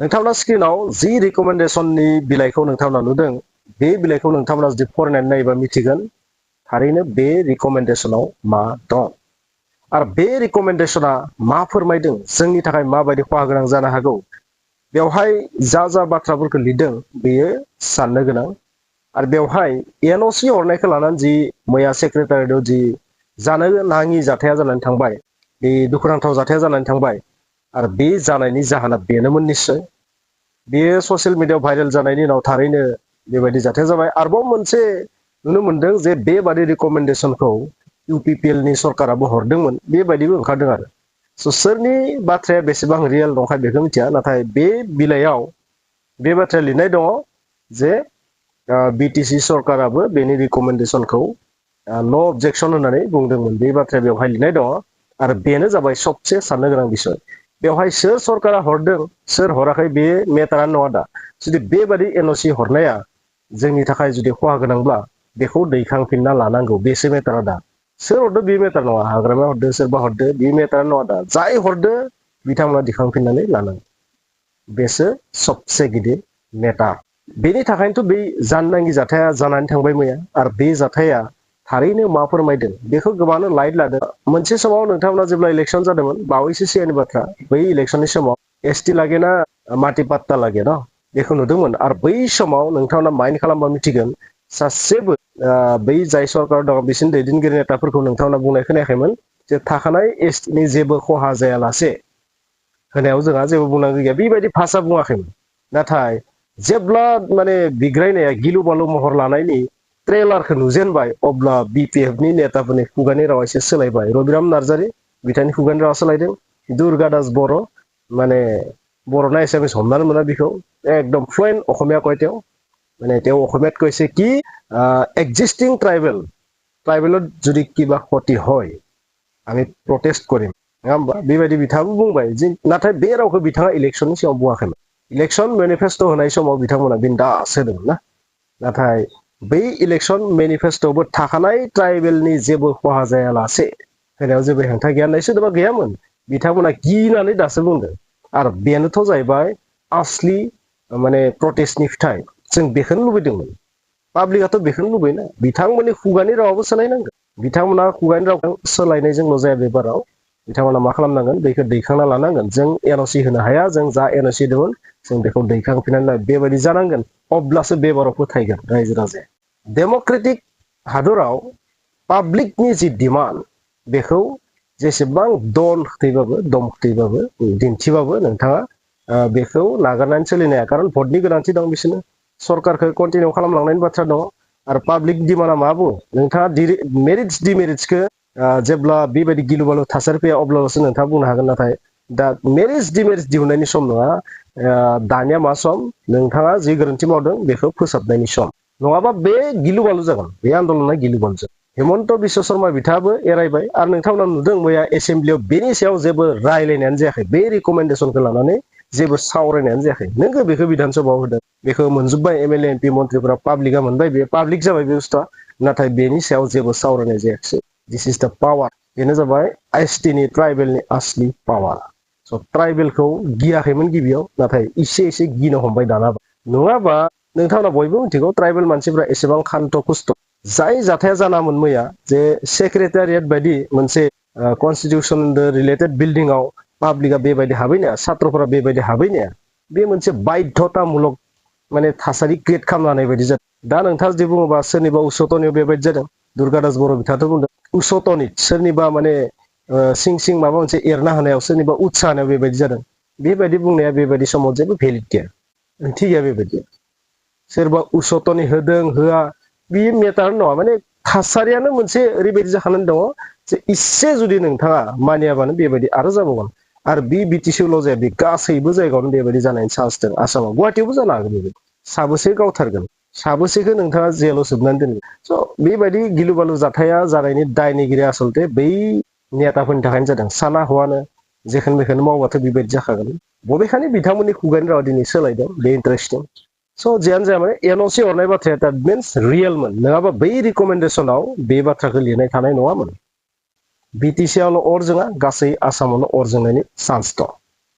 नोंथांमोना स्क्रिनाव जि रिकमेन्डेसननि बिलाइखौ नोंथांमोना नुदों बे बिलाइखौ नोंथांमोना जुदि फरायनानै नायोबा मिथिगोन थारैनो बे रिकमेन्डेसनाव मा दं आरो बे रिकमेन्डेसना मा फोरमायदों जोंनि थाखाय माबायदि खहा गोनां जानो हागौ बेवहाय जा बाथ्राफोरखौ लिरदों बेयो साननो गोनां आरो बेवहाय NOC हरनायखौ लानानै जि मैया सेक्रेटारियाटआव जि जानो नाङि जाथाया जानानै थांबाय बे दुखुनांथाव जाथाया जानानै थांबाय आरो बे जानायनि जाहोना बेनोमोन निश्चय बेयो ससियेल मिडियायाव भाइरेल जानायनि उनाव थारैनो बेबायदि जाथाया जाबाय आरोबाव मोनसे नुनो मोनदों जे बेबादि रिकमेन्डेसनखौ UPPL नि सरकाराबो हरदोंमोन बेबायदिबो ओंखारदों आरो सोरनि बाथ्राया बेसेबां रियेल नंखाय बेखौ मिथिया नाथाय बे बिलाइयाव बे बाथ्राया लिरनाय दङ जे BTC सरकाराबो बेनि रिकमेन्डेसनखौ नो अबजेक्शन होननानै बुंदोंमोन बे बाथ्राया बेवहाय लिरनाय दङ आरो बेनो जाबाय सबसे साननो गोनां बिषय बेवहाय सोर सरकारा हरदों सोर हराखै बे मेटारानो नङा दा जुदि बेबादि NOC हरनाया जोंनि थाखाय जुदि खहा गोनांब्ला बेखौ दैखांफिनना लानांगौ बेसो मेटारा दा सोर हरदो बे मेटार नङा हाग्रामाया हरदो सोरबा हरदो बे मेटारानो नङा दा जाय हरदो बिथांमोना दिखांफिननानै लानांगौ बेसो सबसे गिदिर मेटार बेनि थाखायनोथ' बै जानो नाङि जाथाया जानानै थांबाय मैया आरो बे जाथाया थारैनो मा फोरमायदों बेखौ गोबाङानो लाइट लादों मोनसे समाव नोंथांमोना जेब्ला इलेक्सन जादोंमोन बावैसो सिगांनि बाथ्रा बै इलेक्सननि समाव ST लागे ना माटि पात्ता लागे न बेखौ नुदोंमोन आरो बै समाव नोंथांमोना माइन्ड खालामबा मिथिगोन सासेबो बै जाय सरकार दङ बिसोरनि दैदेनगिरि नेताफोरखौ नोंथांमोना बुंनाय खोनायाखैमोन जे थाखानाय ST नि जेबो खहा जायालासे होनायाव जोंहा जेबो बुंनांगौ गैया बेबायदि भाषा बुङाखैमोन नाथाय जेब्ला माने बिग्रायनाया गिलु बालु महर लानायनि ट्रेलारखौ नुजेनबाय अब्ला BPF नि नेताफोरनि खुगानि रावा एसे सोलायबाय रबिराम नार्जारि बिथांनि खुगानि रावा सोलायदों दुर्गा दास बर' माने बर'ना एसामिस हमनानै मोना बेखौ एकदम फ्लुएन्ट অসমীয়া কয় তেওঁ মানে তেওঁ অসমীয়াত কৈছে কি এক্সিস্টিং ট্ৰাইবেলত যদি কিবা ক্ষতি হয় আমি প্ৰটেষ্ট কৰিম नङा होमबा बेबायदि बिथाङाबो बुंबाय जे नाथाय बे रावखौ बिथाङा इलेक्सननि सिगाङाव बुङाखैमोन इलेक्सन मेनिफेस्टो होनाय समाव बिथांमोना बिन्दास होदोंमोन ना नाथाय बै इलेक्सन मेनिफेस्टोआवबो थाखानाय ट्राइबेलनि जेबो खहा जायालासे होनायाव जेबो हेंथा गैया होननाय सोदोबा गैयामोन बिथांमोना गिनानै दासो बुंदों आरो बेनोथ' जाहैबाय आसलि माने प्रटेस्टनि फिथाइ जों बेखौनो लुबैदोंमोन पाब्लिकआथ' बेखौनो लुबैना बिथांमोननि खुगानि रावाबो सोलायनांगोन बिथांमोना खुगानि रावखौ सोलायनायजोंल' जाया बे बाराव बिथांमोना मा खालामनांगोन बेखौ दैखांना लानांगोन जों NOC होनो हाया जों जा NOC दंमोन जों बेखौ दैखांफिननानै बेबायदि जानांगोन अब्लासो बे बाराव फोथायगोन रायजो राजाया डेम'क्रेटिक हादराव पाब्लिकनि जि डिमान्ड बेखौ जेसेबां दम खथैबाबो दिन्थिबाबो नोंथाङा बेखौ नागारनानै सोलिनो हाया खारन भटनि गोनांथि दं बिसोरनो सरकारखौ कन्टिनिउ खालामलांनायनि बाथ्रा दङ आरो पाब्लिक डिमान्डआ मा बुङो नोंथाङा मेरिट्स डिमेरिट्सखौ जेब्ला बेबायदि गिलु बालु थासारि फैया अब्लासो नोंथाङा बुंनो हागोन नाथाय दा मेरिट्स डिमेरिट्स दिहुननायनि सम नङा दानिया मा सम नोंथाङा जि गोरोन्थि मावदों बेखौ फोसाबनायनि सम नङाबा बे गिलु बालु जागोन बे आन्दलना गिलु बालु जागोन हेमन्त बिश्व शर्मा बिथाङाबो एरायबाय आरो नोंथांमोना नुदों मैया एसेम्ब्लियाव बेनि सायाव जेबो रायलायनायानो जायाखै बे रिकमेन्डेसनखौ लानानै जेबो सावरायनायानो जायाखै नोंगो बेखौ बिधान सभायाव होदों बेखौ मोनजोब्बाय MLA MP मन्थ्रिफोरा पाब्लिकआ मोनबाय बे पाब्लिक जाबाय बे बुस्थुआ नाथाय बेनि सायाव जेबो सावरायनाय जायाखिसै दिस इज द पावार बेनो जाबाय ST नि ट्राइबेलनि आसलि पावार स' ट्राइबेलखौ गियाखैमोन गिबियाव नाथाय एसे गिनो हमबाय दाना नङाबा नोंथांमोना बयबो मिथिगौ ट्राइबेल मानसिफ्रा एसेबां खान्थ' खुस्थ' जाय जाथाया जानामोन मैया जे सेक्रेटारियेट बायदि मोनसे कनस्टिटिउसन रिलेटेड बिल्डिंआव पाब्लिकआ बेबायदि हाबैनाया सात्रफोरा बेबायदि हाबैनाया बे मोनसे बाध्यतामूलक माने थासारि क्रिएट खालामनो हानाय बायदि जादों दा नोंथाङा जुदि बुङोबा सोरनिबा उसतनियाव बेबायदि जादों दुर्गा दास बर' बिथाङाथ' बुंदों उसतनि सोरनिबा माने सिं माबा मोनसे एरना होनायाव सोरनिबा उत्सा होनायाव बेबायदि जादों बेबायदि बुंनाया बेबायदि समाव जेबो भेलिड गैया ओंथि गैया बेबायदि सोरबा उसतनि होदों होआ बे मेटार नङा माने थासारियानो मोनसे ओरैबायदि जाखानानै दङ जे इसे जुदि नोंथाङा मानियाबानो बेबायदि आरो जाबावगोन आरो बे बिटिसिआवल' जाया बे गासैबो जायगायावनो बेबायदि जानायनि चान्स दं आसामाव गुवाहाटियावबो जानो हागौ बेबायदि साबोसे गावथारगोन साबोसेखौ नोंथाङा जेलाव सोबनानै दोनगोन स' बेबायदि गिलु बालु जाथाया जानायनि दायनिगिरि आसलथे बै नेताफोरनि थाखायनो जादों साना हौवानो जेखोन बेखौनो मावबाथ' बेबायदि जाखागोन बबेखानि बिथांमोननि खुगानि रावा दिनै सोलायदों बे इन्टारेस्टिं स' जियानो जाया माने NOC हरनाय बाथ्राया दा मिन्स रियेलमोन नङाबा बै रिकमेन्डेसनाव बे बाथ्राखौ लिरनाय थानाय नङामोन BTC आवल' अर जोङा गासै आसामावनो अर जोंनायनि चान्स दं